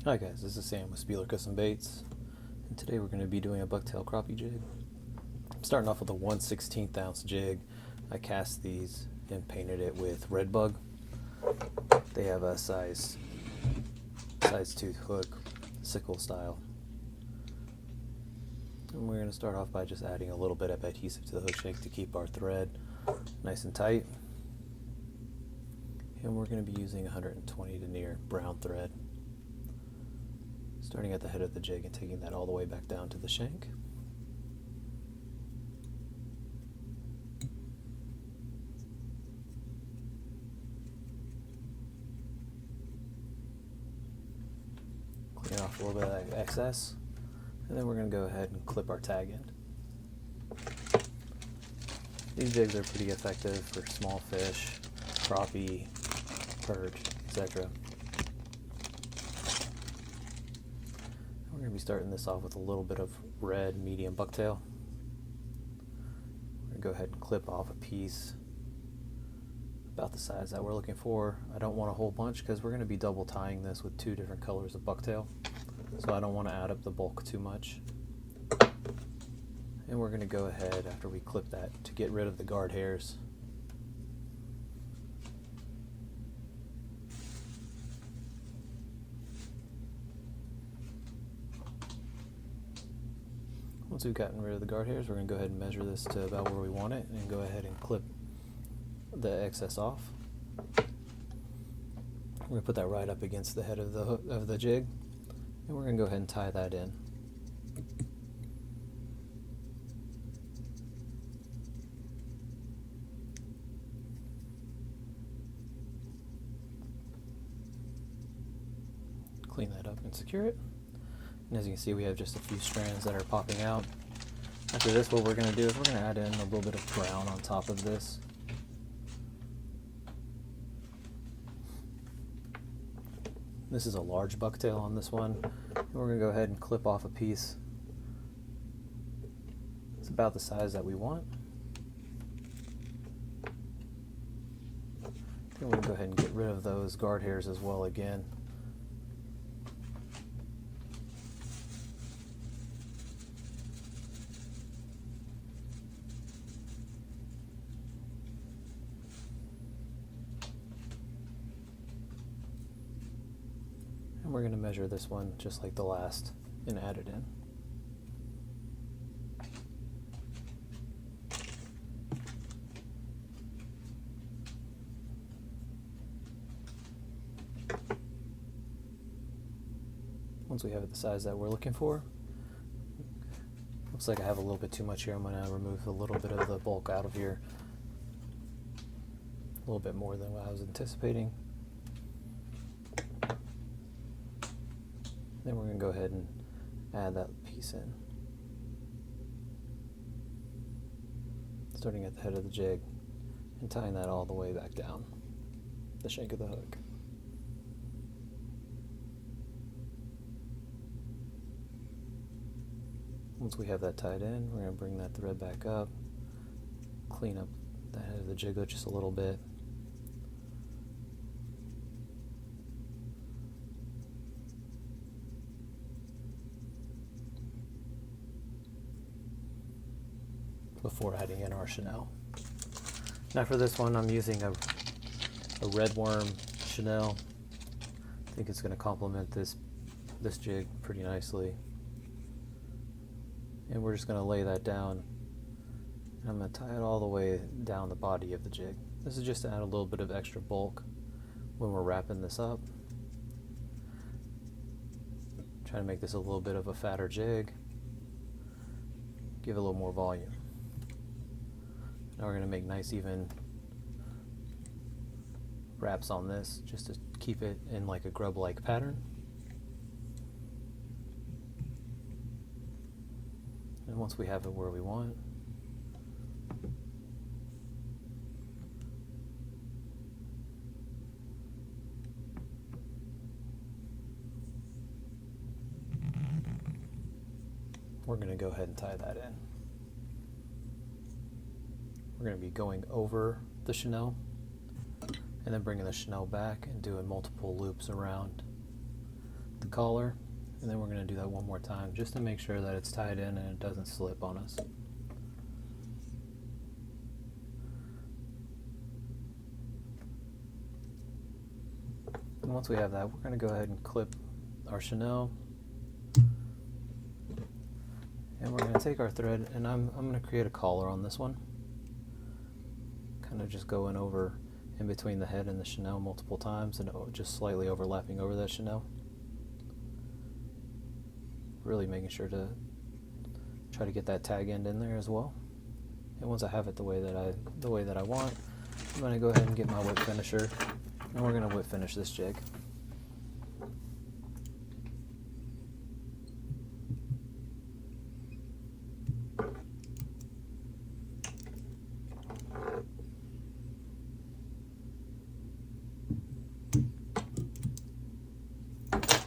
Hi guys, this is Sam with Spieler Custom Baits, and today we're going to be doing a bucktail crappie jig. I'm starting off with a 1/16 ounce jig. I cast these and painted it with red bug. They have a size tooth hook, sickle style. And we're going to start off by just adding a little bit of adhesive to the hook shank to keep our thread nice and tight. And we're going to be using 120 denier brown thread. Starting at the head of the jig and taking that all the way back down to the shank. Clean off a little bit of that excess, and then we're going to go ahead and clip our tag end. These jigs are pretty effective for small fish, crappie, perch, etc. We're going to be starting this off with a little bit of red medium bucktail. We're going to go ahead and clip off a piece about the size that we're looking for. I don't want a whole bunch because we're going to be double tying this with two different colors of bucktail, so I don't want to add up the bulk too much. And we're going to go ahead after we clip that to get rid of the guard hairs. Once we've gotten rid of the guard hairs, we're going to go ahead and measure this to about where we want it and go ahead and clip the excess off. We're going to put that right up against the head of the jig, and we're going to go ahead and tie that in. Clean that up and secure it. And as you can see, we have just a few strands that are popping out. After this, what we're going to do is we're going to add in a little bit of brown on top of this. This is a large bucktail on this one, and we're going to go ahead and clip off a piece. It's about the size that we want. Then we're going to go ahead and get rid of those guard hairs as well again. And we're going to measure this one just like the last and add it in. Once we have it the size that we're looking for, looks like I have a little bit too much here. I'm going to remove a little bit of the bulk out of here, a little bit more than what I was anticipating. Then we're going to go ahead and add that piece in, starting at the head of the jig and tying that all the way back down the shank of the hook. Once we have that tied in, we're going to bring that thread back up, clean up the head of the jig just a little bit. Before adding in our chenille. Now for this one, I'm using a red worm chenille. I think it's going to complement this jig pretty nicely. And we're just going to lay that down, and I'm going to tie it all the way down the body of the jig. This is just to add a little bit of extra bulk when we're wrapping this up. Try to make this a little bit of a fatter jig, give it a little more volume. Now we're going to make nice even wraps on this just to keep it in like a grub-like pattern. And once we have it where we want, we're going to go ahead and tie that in. We're going to be going over the chenille and then bringing the chenille back and doing multiple loops around the collar, and then we're going to do that one more time just to make sure that it's tied in and it doesn't slip on us. And once we have that, we're going to go ahead and clip our chenille, and we're going to take our thread, and I'm going to create a collar on this one, kind of just going over in between the head and the chenille multiple times and just slightly overlapping over that chenille. Really making sure to try to get that tag end in there as well. And once I have it the way that I want, I'm going to go ahead and get my whip finisher, and we're going to whip finish this jig.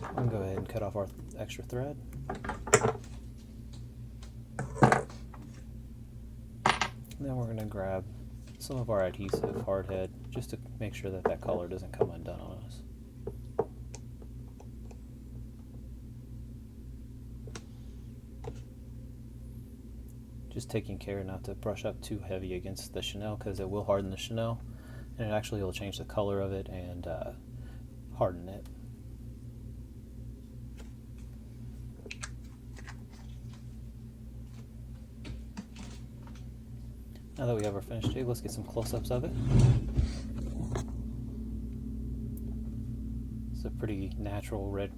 I'm going to go ahead and cut off our extra thread. And then we're going to grab some of our adhesive hardhead just to make sure that that collar doesn't come undone on us. Just taking care not to brush up too heavy against the chenille, because it will harden the chenille, and it actually will change the color of it and harden it. Now that we have our finished jig, let's get some close-ups of it. It's a pretty natural red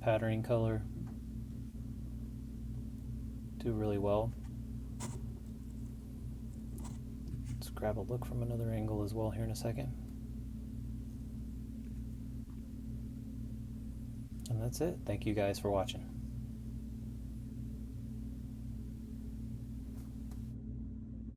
patterning color. Do really well. Let's grab a look from another angle as well here in a second. And that's it. Thank you guys for watching.